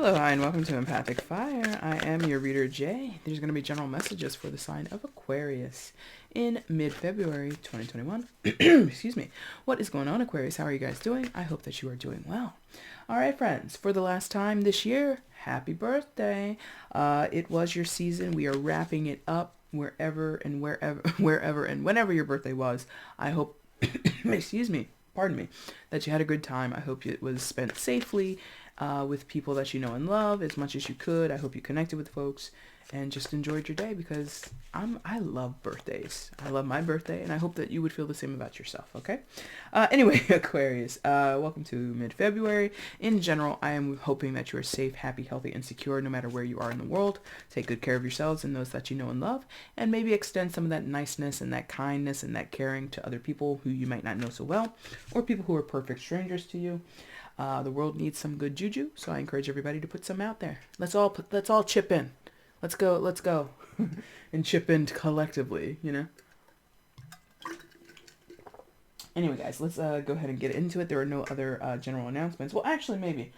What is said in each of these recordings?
Hello, hi, and welcome to Empathic Fire. I am your reader, Jay. These are going to be general messages for the sign of Aquarius in mid-February 2021. Excuse me. What is going on, Aquarius? How are you guys doing? I hope that you are doing well. All right, friends, for the last time this year, happy birthday. It was your season. We are wrapping it up wherever and wherever and whenever your birthday was. I hope, excuse me, pardon me, that you had a good time. I hope it was spent safely with people that you know and love as much as you could. I hope you connected with folks and just enjoyed your day, because I love birthdays. I love my birthday, and I hope that you would feel the same about yourself, okay? Anyway, Aquarius, welcome to mid-February. In general, I am hoping that you are safe, happy, healthy, and secure no matter where you are in the world. Take good care of yourselves and those that you know and love, and maybe extend some of that niceness and that kindness and that caring to other people who you might not know so well, or people who are perfect strangers to you. The world needs some good juju, so I encourage everybody to put some out there. Let's all chip in. Let's go, and chip in collectively, you know? Anyway, guys, let's go ahead and get into it. There are no other general announcements. Well, actually, maybe.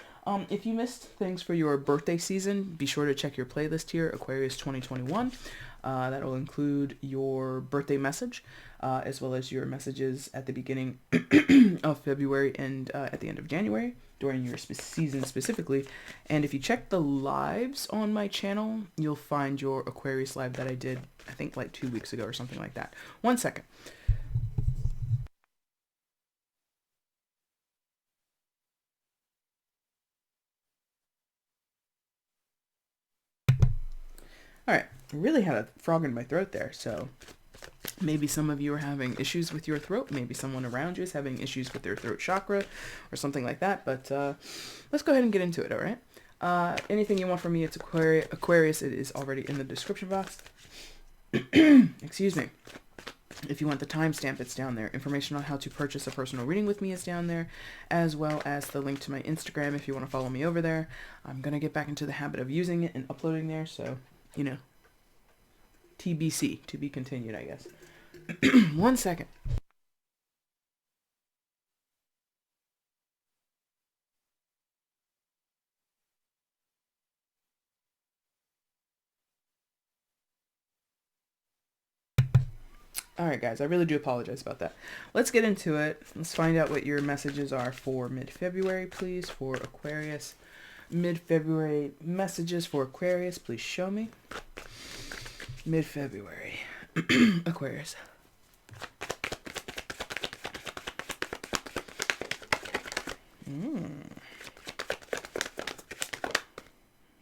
If you missed things for your birthday season, be sure to check your playlist here, Aquarius 2021. That will include your birthday message, as well as your messages at the beginning of February and at the end of January, during your season specifically. And if you check the lives on my channel, you'll find your Aquarius live that I did, I think like 2 weeks ago or something like that. 1 second. All right, I really had a frog in my throat there, so maybe some of you are having issues with your throat. Maybe someone around you is having issues with their throat chakra or something like that. But let's go ahead and get into it, all right? Anything you want from me, it's Aquarius. It is already in the description box. Excuse me. If you want the timestamp, it's down there. Information on how to purchase a personal reading with me is down there, as well as the link to my Instagram if you want to follow me over there. I'm going to get back into the habit of using it and uploading there, so, you know, TBC, to be continued, I guess. 1 second. Alright, guys, I really do apologize about that. Let's get into it. Let's find out what your messages are for mid-February, please, for Aquarius. Mid-February messages for Aquarius, please show me. Mid-February. Aquarius.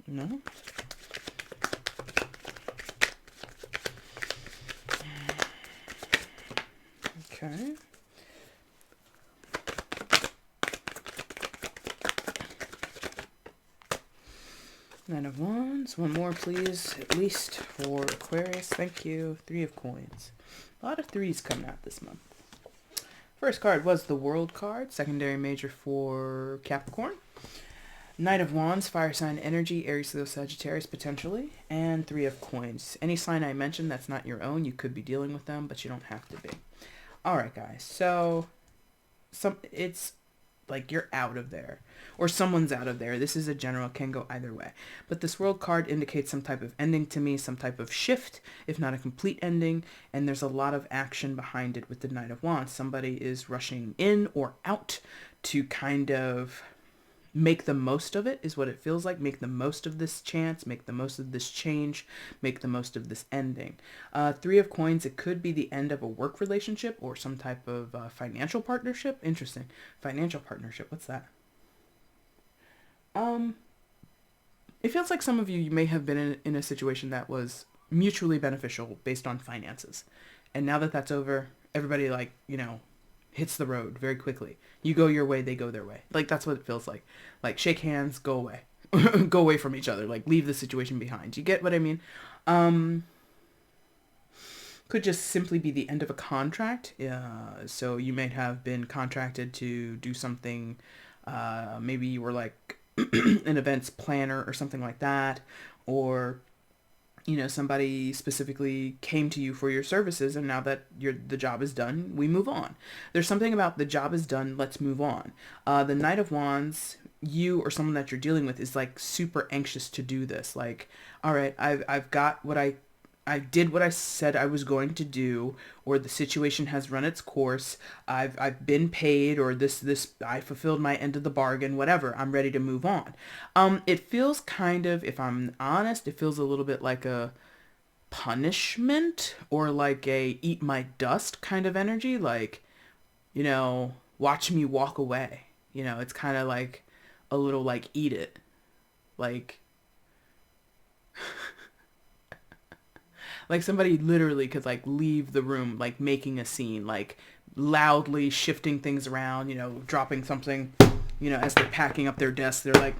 No? Okay. Nine of Wands. One more, please, at least for Aquarius. Thank you. Three of Coins. A lot of threes coming out this month. First card was the World card, secondary major for Capricorn. Knight of Wands, fire sign energy, Aries, Leo, Sagittarius, potentially. And Three of Coins. Any sign I mentioned that's not your own, you could be dealing with them, but you don't have to be. Alright, guys. So, it's like you're out of there, or someone's out of there. This is a general, can go either way. But this World card indicates some type of ending to me, some type of shift, if not a complete ending, and there's a lot of action behind it with the Knight of Wands. Somebody is rushing in or out to kind of make the most of it, is what it feels like. Make the most of this chance, make the most of this change, make the most of this ending. Three of Coins, it could be the end of a work relationship or some type of financial partnership. Interesting. Financial partnership, what's that? It feels like some of you may have been in a situation that was mutually beneficial based on finances. And now that that's over, everybody, like, you know, hits the road very quickly. You go your way, they go their way. Like, that's what it feels like. Like, shake hands, go away. Go away from each other. Like, leave the situation behind. You get what I mean? Could just simply be the end of a contract. So you might have been contracted to do something. Maybe you were like an events planner or something like that. Or, you know, somebody specifically came to you for your services, and now that the job is done, we move on. There's something about the job is done, let's move on. The Knight of Wands you or someone that you're dealing with is like super anxious to do this. Like, all right, I've got what I did what I said I was going to do, or the situation has run its course. I've been paid, or this I fulfilled my end of the bargain, whatever. I'm ready to move on. It feels kind of, if I'm honest, it feels a little bit like a punishment or like a eat my dust kind of energy. Like, watch me walk away. It's kind of like a little like eat it. Like, like somebody literally could like leave the room, like making a scene, like loudly shifting things around, dropping something, as they're packing up their desk. They're like,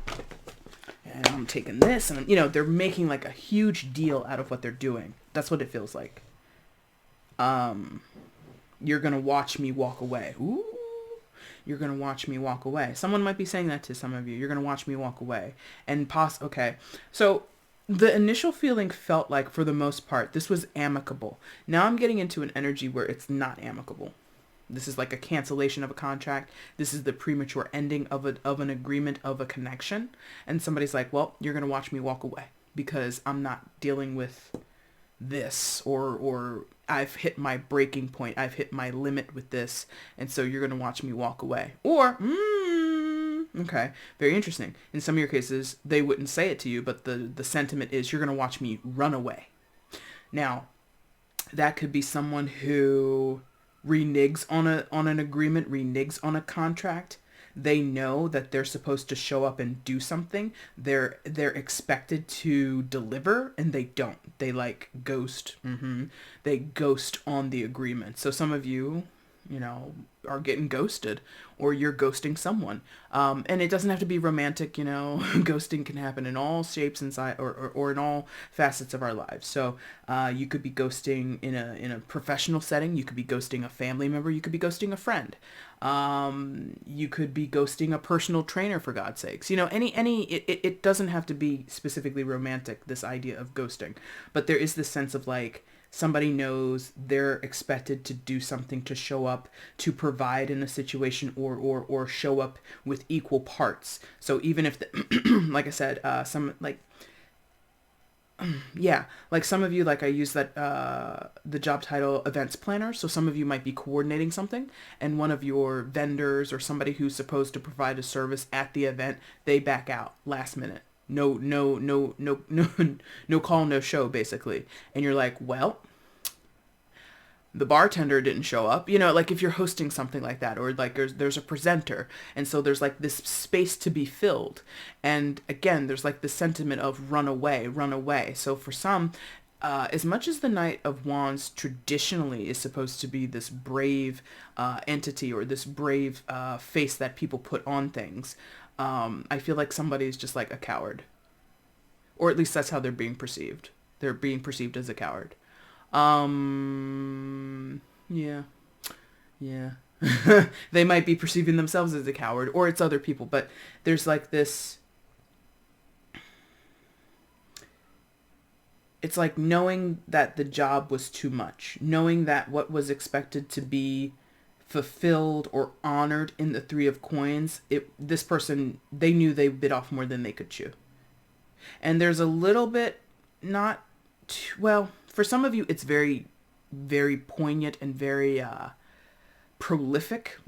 and I'm taking this, and they're making like a huge deal out of what they're doing. That's what it feels like. You're gonna watch me walk away. Ooh, you're gonna watch me walk away. Someone might be saying that to some of you. You're gonna watch me walk away, and okay. So the initial feeling felt like, for the most part, this was amicable. Now I'm getting into an energy where it's not amicable. This is like a cancellation of a contract. This is the premature ending of an agreement, of a connection. And somebody's like, well, you're going to watch me walk away because I'm not dealing with this, or I've hit my breaking point. I've hit my limit with this. And so you're going to watch me walk away. Or, okay, very interesting. In some of your cases, they wouldn't say it to you, but the sentiment is you're going to watch me run away. Now, that could be someone who reneges on an agreement, reneges on a contract. They know that they're supposed to show up and do something. They're expected to deliver, and they don't. They like ghost. They ghost on the agreement. So some of you, are getting ghosted, or you're ghosting someone. And it doesn't have to be romantic, ghosting can happen in all shapes and size, or in all facets of our lives. So you could be ghosting in a professional setting. You could be ghosting a family member. You could be ghosting a friend. You could be ghosting a personal trainer, for God's sakes. It doesn't have to be specifically romantic, this idea of ghosting. But there is this sense of like, somebody knows they're expected to do something, to show up, to provide in a situation, or show up with equal parts. So even if, like I said, some like, like some of you, like I use that, the job title events planner. So some of you might be coordinating something, and one of your vendors or somebody who's supposed to provide a service at the event, they back out last minute. No call, no show, basically. And you're like, well, the bartender didn't show up. Like if you're hosting something like that, or like there's a presenter, and so there's like this space to be filled. And again, there's like the sentiment of run away, run away. So for some, as much as the Knight of Wands traditionally is supposed to be this brave entity, or this brave face that people put on things, I feel like somebody's just like a coward. Or at least that's how they're being perceived. They're being perceived as a coward. Yeah. They might be perceiving themselves as a coward, or it's other people, but there's like this, it's like knowing that the job was too much, knowing that what was expected to be fulfilled or honored in the Three of Coins, this person, they knew they bit off more than they could chew. And there's a little bit, not too, well, for some of you, it's very, very poignant and very prolific.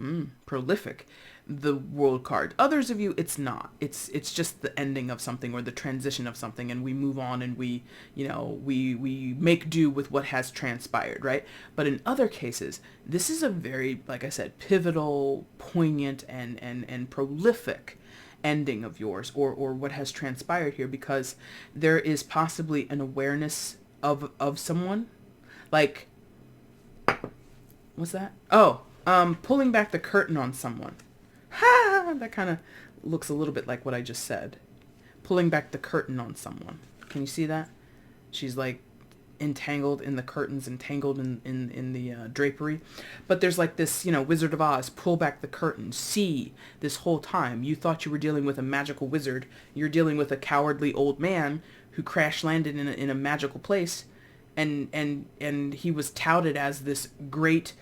Prolific, the World card. Others of you, it's not. It's just the ending of something, or the transition of something, and we move on, and we make do with what has transpired, right? But in other cases, this is a very, like I said, pivotal, poignant, and prolific ending of yours, or what has transpired here, because there is possibly an awareness of someone, like, what's that? Oh, pulling back the curtain on someone. Ha! That kind of looks a little bit like what I just said. Pulling back the curtain on someone. Can you see that? She's like entangled in the curtains, entangled in the drapery. But there's like this, Wizard of Oz, pull back the curtain. See, this whole time you thought you were dealing with a magical wizard. You're dealing with a cowardly old man who crash landed in a magical place, and he was touted as this great,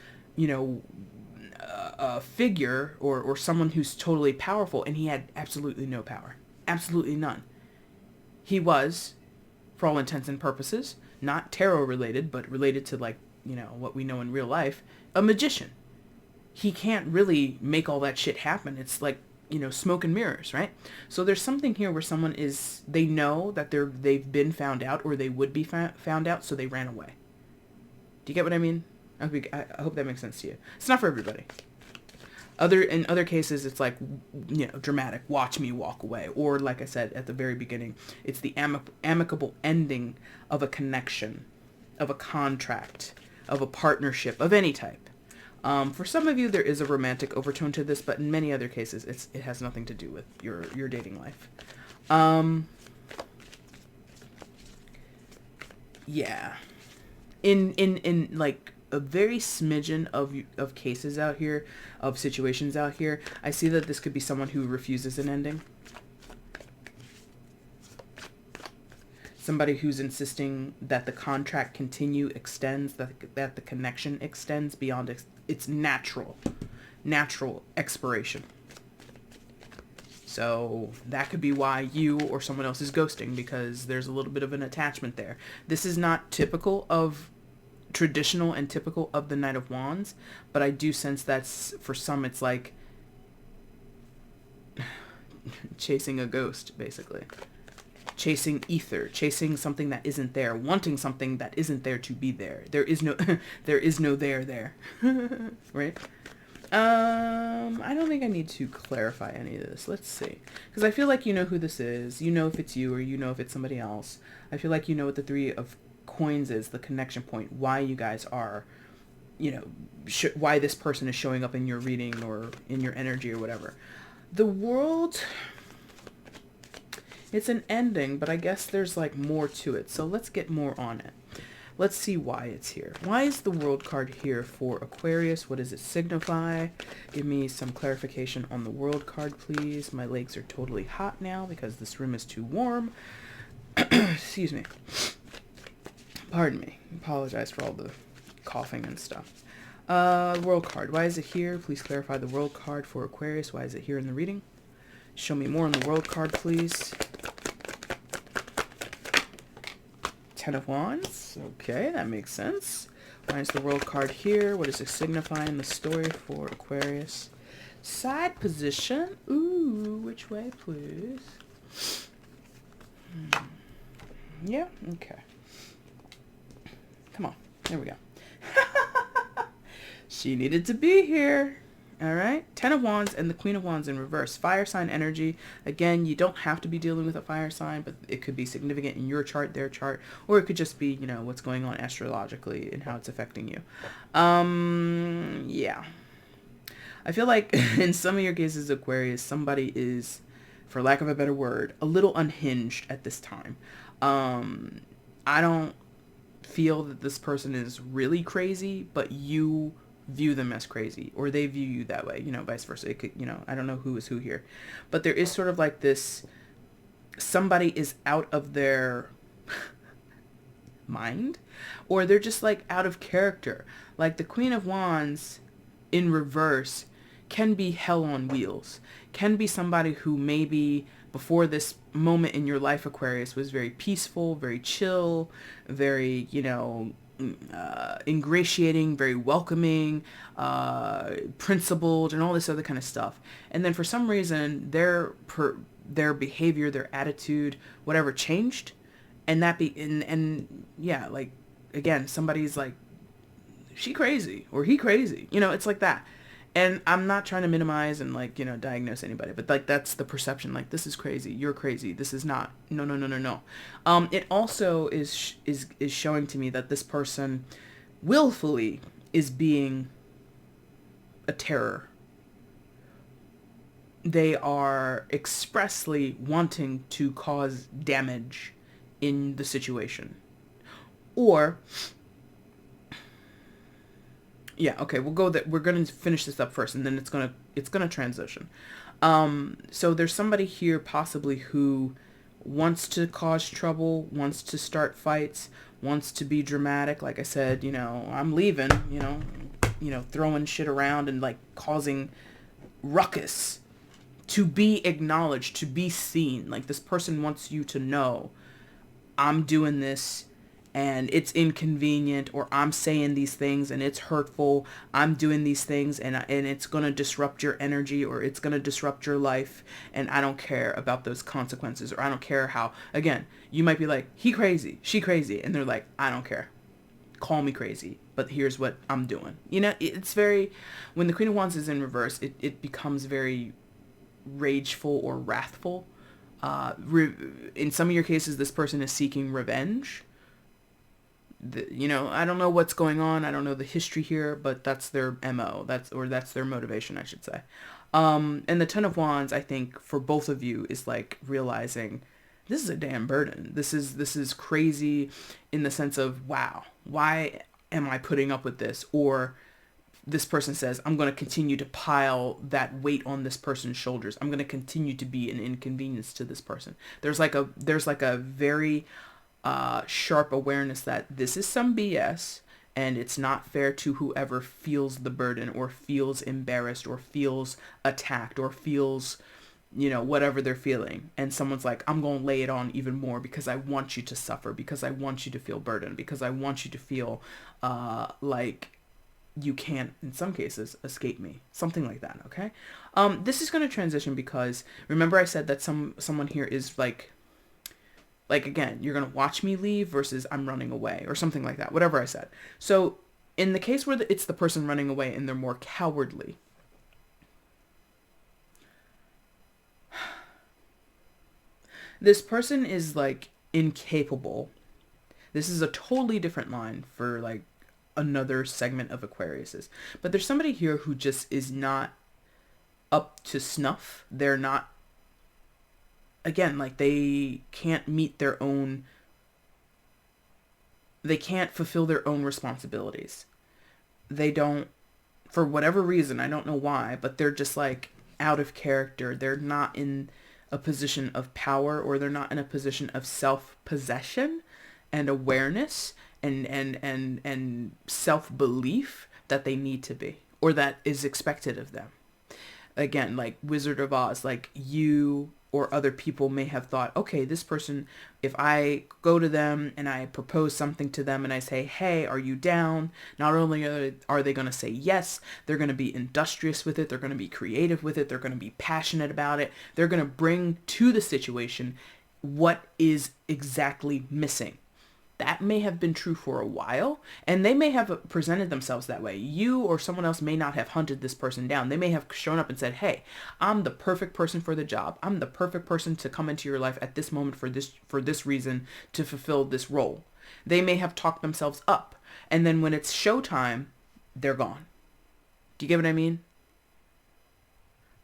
a figure or someone who's totally powerful, and he had absolutely no power. Absolutely none. He was, for all intents and purposes, not tarot related, but related to, like, you know, what we know in real life, a magician. He can't really make all that shit happen. It's like, you know, smoke and mirrors, right? So there's something here where someone is, they know that they've been found out, or they would be found out, so they ran away. Do you get what I mean? I hope that makes sense to you. It's not for everybody. In other cases, it's like, you know, dramatic, watch me walk away. Or, like I said at the very beginning, it's the amicable ending of a connection, of a contract, of a partnership, of any type. For some of you, there is a romantic overtone to this, but in many other cases, it has nothing to do with your dating life. Yeah. In like a very smidgen of cases out here, of situations out here, I see that this could be someone who refuses an ending. Somebody who's insisting that the contract extends, that the connection extends beyond its natural expiration. So that could be why you or someone else is ghosting, because there's a little bit of an attachment there. This is not traditional and typical of the Knight of Wands, but I do sense that for some it's like chasing a ghost, basically. Chasing ether, chasing something that isn't there, wanting something that isn't there to be there. There is no there. Right? I don't think I need to clarify any of this. Let's see. Because I feel like you know who this is. You know if it's you, or you know if it's somebody else. I feel like you know what the Three of Coins is, the connection point, why you guys are, you know, why this person is showing up in your reading or in your energy or whatever. The World, it's an ending, but I guess there's like more to it. So let's get more on it. Let's see why it's here. Why is the World card here for Aquarius? What does it signify? Give me some clarification on the World card, please. My legs are totally hot now because this room is too warm. Excuse me. Pardon me. Apologize for all the coughing and stuff. World card. Why is it here? Please clarify the World card for Aquarius. Why is it here in the reading? Show me more on the World card, please. Ten of Wands. Okay, that makes sense. Why is the World card here? What does it signify in the story for Aquarius? Side position. Ooh, which way, please? Yeah, okay. Come on. There we go. She needed to be here. All right. Ten of Wands and the Queen of Wands in reverse. Fire sign energy. Again, you don't have to be dealing with a fire sign, but it could be significant in your chart, their chart, or it could just be, you know, what's going on astrologically and how it's affecting you. Yeah. I feel like in some of your cases, Aquarius, somebody is, for lack of a better word, a little unhinged at this time. I don't feel that this person is really crazy, but you view them as crazy, or they view you that way, you know, vice versa. It could, you know, I don't know who is who here, but there is sort of like this, somebody is out of their mind, or they're just like out of character. Like the Queen of Wands in reverse can be hell on wheels, can be somebody who maybe before this moment in your life, Aquarius, was very peaceful, very chill, very, you know, ingratiating, very welcoming, principled, and all this other kind of stuff. And then for some reason, their behavior, their attitude, whatever changed, and yeah, like, again, somebody's like, she crazy, or he crazy, you know, it's like that. And I'm not trying to minimize and, like, you know, diagnose anybody, but like that's the perception. Like, this is crazy, you're crazy, this is not. No. It also is showing to me that this person willfully is being a terror. They are expressly wanting to cause damage in the situation, or. Yeah, okay, we'll go that. We're going to finish this up first, and then it's going to transition. So there's somebody here possibly who wants to cause trouble, wants to start fights, wants to be dramatic. Like I said, you know, I'm leaving, you know, throwing shit around and like causing ruckus, to be acknowledged, to be seen. Like, this person wants you to know, I'm doing this and it's inconvenient, or I'm saying these things and it's hurtful. I'm doing these things and it's going to disrupt your energy, or it's going to disrupt your life, and I don't care about those consequences, or I don't care how. Again, you might be like, he crazy, she crazy, and they're like, I don't care. Call me crazy, but here's what I'm doing. It's very, when the Queen of Wands is in reverse, it becomes very rageful or wrathful. In some of your cases, this person is seeking revenge. I don't know what's going on. I don't know the history here, but that's their MO. That's their motivation, I should say. And the Ten of Wands, I think, for both of you is like realizing this is a damn burden. This is crazy in the sense of, wow, why am I putting up with this? Or this person says, I'm going to continue to pile that weight on this person's shoulders. I'm going to continue to be an inconvenience to this person. There's like a very sharp awareness that this is some BS, and it's not fair to whoever feels the burden, or feels embarrassed, or feels attacked, or feels, whatever they're feeling. And someone's like, I'm going to lay it on even more because I want you to suffer, because I want you to feel burdened, because I want you to feel like you can't, in some cases, escape me. Something like that, okay? This is going to transition because, remember I said that someone here is like, again, you're going to watch me leave versus I'm running away, or something like that, whatever I said. So in the case where it's the person running away and they're more cowardly, this person is like incapable. This is a totally different line for like another segment of Aquariuses. But there's somebody here who just is not up to snuff. They're not, again, like they can't meet their own, they can't fulfill their own responsibilities. They don't, for whatever reason, I don't know why, but they're just like out of character. They're not in a position of power, or they're not in a position of self-possession and awareness and self-belief that they need to be, or that is expected of them. Again, like Wizard of Oz, like you or other people may have thought, okay, this person, if I go to them and I propose something to them and I say, hey, are you down? Not only are they going to say yes, they're going to be industrious with it. They're going to be creative with it. They're going to be passionate about it. They're going to bring to the situation what is exactly missing. That may have been true for a while, and they may have presented themselves that way. You or someone else may not have hunted this person down. They may have shown up and said, hey, I'm the perfect person for the job. I'm the perfect person to come into your life at this moment for this reason, to fulfill this role. They may have talked themselves up, and then when it's showtime, they're gone. Do you get what I mean?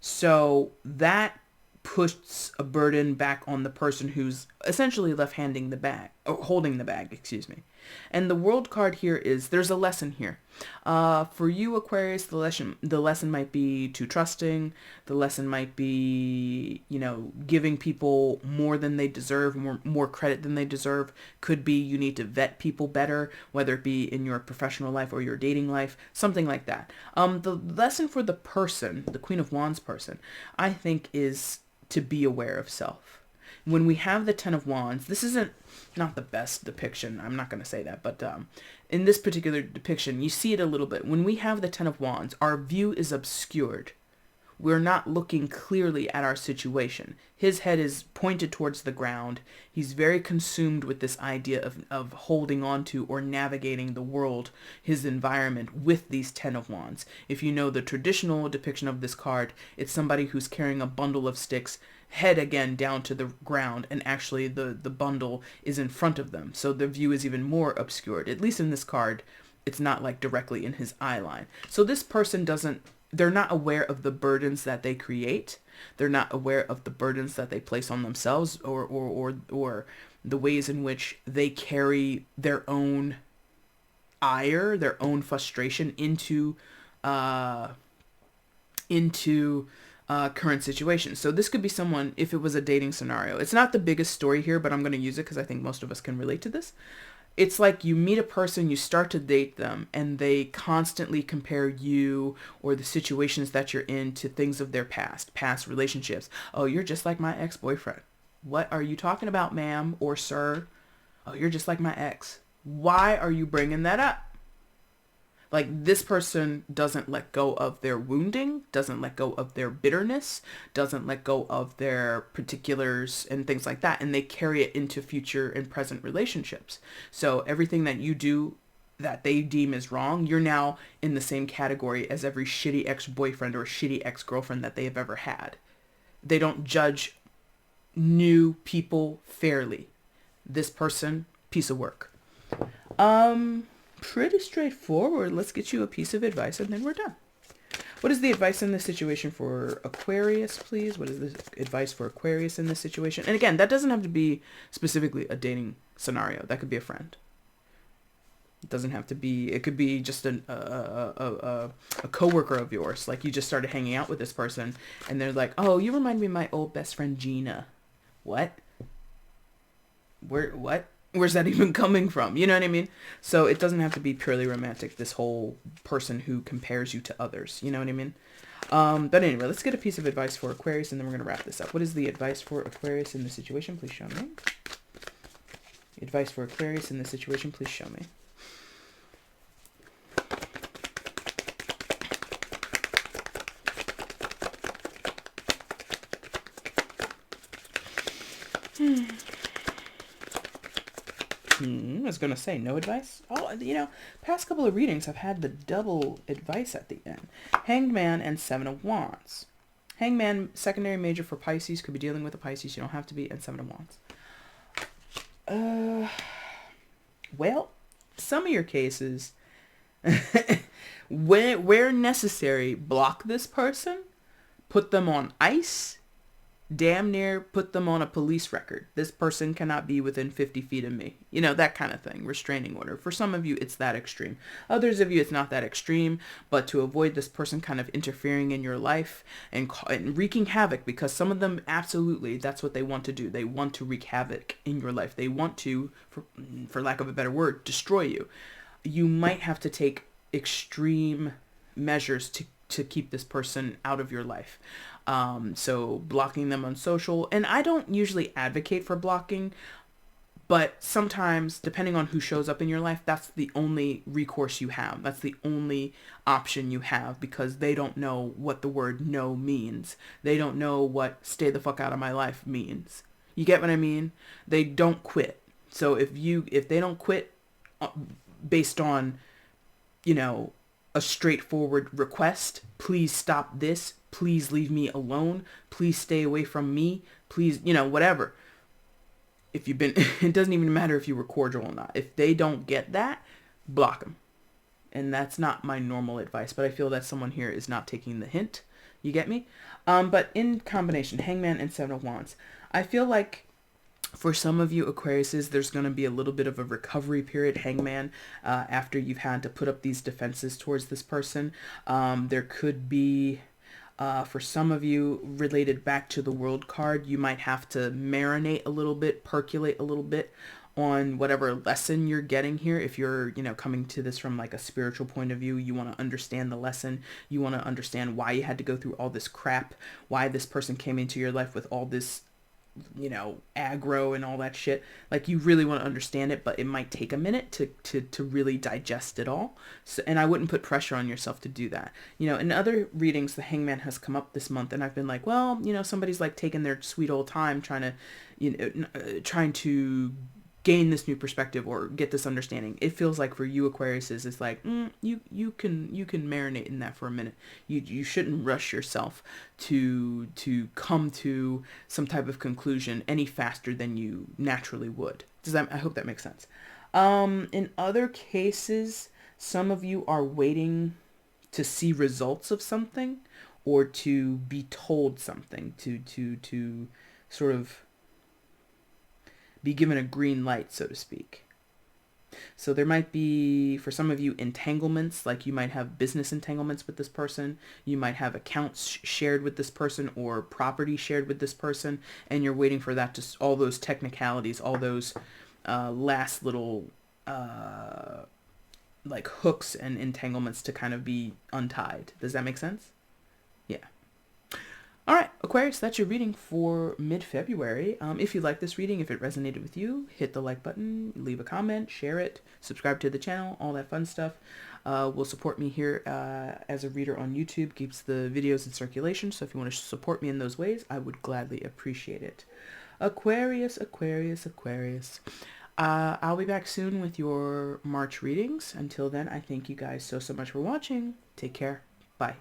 So that puts a burden back on the person who's essentially left-handing the bag, or holding the bag, excuse me. And the World card here is, there's a lesson here. For you, Aquarius, the lesson might be too trusting. The lesson might be, giving people more than they deserve, more credit than they deserve. Could be you need to vet people better, whether it be in your professional life or your dating life, something like that. The lesson for the person, the Queen of Wands person, I think is to be aware of self. When we have the Ten of Wands, this isn't not the best depiction. I'm not going to say that, but in this particular depiction, you see it a little bit. When we have the Ten of Wands, our view is obscured. We're not looking clearly at our situation. His head is pointed towards the ground. He's very consumed with this idea of holding on to or navigating the world, his environment, with these Ten of Wands. If you know the traditional depiction of this card, it's somebody who's carrying a bundle of sticks, head again down to the ground, and actually the bundle is in front of them. So the view is even more obscured. At least in this card, it's not like directly in his eye line. So this person they're not aware of the burdens that they create. They're not aware of the burdens that they place on themselves, or the ways in which they carry their own ire, their own frustration into current situations. So this could be someone, if it was a dating scenario. It's not the biggest story here, but I'm going to use it because I think most of us can relate to this. it's like you meet a person, you start to date them, and they constantly compare you or the situations that you're in to things of their past relationships. Oh, you're just like my ex-boyfriend. What are you talking about, ma'am or sir? Oh, you're just like my ex. Why are you bringing that up? Like, this person doesn't let go of their wounding, doesn't let go of their bitterness, doesn't let go of their particulars and things like that. And they carry it into future and present relationships. So everything that you do that they deem is wrong, you're now in the same category as every shitty ex-boyfriend or shitty ex-girlfriend that they have ever had. They don't judge new people fairly. This person, piece of work. Pretty straightforward. Let's get you a piece of advice and then we're done. What is the advice in this situation for Aquarius, please? What is the advice for Aquarius in this situation? And again, that doesn't have to be specifically a dating scenario. That could be a friend. It doesn't have to be, it could be just a coworker of yours. Like, you just started hanging out with this person and they're like, oh, you remind me of my old best friend Gina. What? What? Where's that even coming from? You know what I mean? So it doesn't have to be purely romantic, this whole person who compares you to others. You know what I mean? But anyway, let's get a piece of advice for Aquarius and then we're going to wrap this up. What is the advice for Aquarius in this situation? Please show me. Advice for Aquarius in this situation. Please show me. I was going to say no advice. Oh, you know, past couple of readings I've had the double advice at the end. Hanged Man and Seven of Wands. Hangman, secondary major for Pisces. Could be dealing with a Pisces. You don't have to be. And Seven of Wands. Well, some of your cases, where necessary, block this person, put them on ice, damn near put them on a police record. This person cannot be within 50 feet of me. You know, that kind of thing. Restraining order. For some of you, it's that extreme. Others of you, it's not that extreme. But to avoid this person kind of interfering in your life and wreaking havoc, because some of them, absolutely, that's what they want to do. They want to wreak havoc in your life. They want to, for lack of a better word, destroy you. You might have to take extreme measures to keep this person out of your life. So blocking them on social, and I don't usually advocate for blocking, but sometimes depending on who shows up in your life, that's the only recourse you have. That's the only option you have, because they don't know what the word no means. They don't know what stay the fuck out of my life means. You get what I mean? They don't quit. So if they don't quit based on, you know, a straightforward request, please stop this, please leave me alone, please stay away from me, please, you know, whatever. If you've been, it doesn't even matter if you were cordial or not. If they don't get that, block them. And that's not my normal advice, but I feel that someone here is not taking the hint. You get me? But in combination, Hangman and Seven of Wands, I feel like for some of you Aquariuses, there's going to be a little bit of a recovery period, Hangman, after you've had to put up these defenses towards this person. There could be, for some of you, related back to the World card, you might have to marinate a little bit, percolate a little bit on whatever lesson you're getting here. If you're, you know, coming to this from like a spiritual point of view, you want to understand the lesson. You want to understand why you had to go through all this crap, why this person came into your life with all this, you know, aggro and all that shit. Like, you really want to understand it, but it might take a minute to really digest it all. So, and I wouldn't put pressure on yourself to do that. You know, in other readings, the Hangman has come up this month, and I've been like, well, you know, somebody's like taking their sweet old time trying to, you know, trying to gain this new perspective or get this understanding. It feels like for you Aquariuses, it's like, you can marinate in that for a minute. You shouldn't rush yourself to come to some type of conclusion any faster than you naturally would. I hope that makes sense. In other cases, some of you are waiting to see results of something or to be told something, to sort of be given a green light, so to speak. So there might be, for some of you, entanglements, like you might have business entanglements with this person, you might have accounts shared with this person or property shared with this person, and you're waiting for that to, all those technicalities, all those last little like hooks and entanglements to kind of be untied. Does that make sense? Yeah. All right, Aquarius, that's your reading for mid-February. If you like this reading, if it resonated with you, hit the like button, leave a comment, share it, subscribe to the channel, all that fun stuff. Will support me here as a reader on YouTube, keeps the videos in circulation. So if you want to support me in those ways, I would gladly appreciate it. Aquarius, Aquarius, Aquarius. I'll be back soon with your March readings. Until then, I thank you guys so much for watching. Take care. Bye.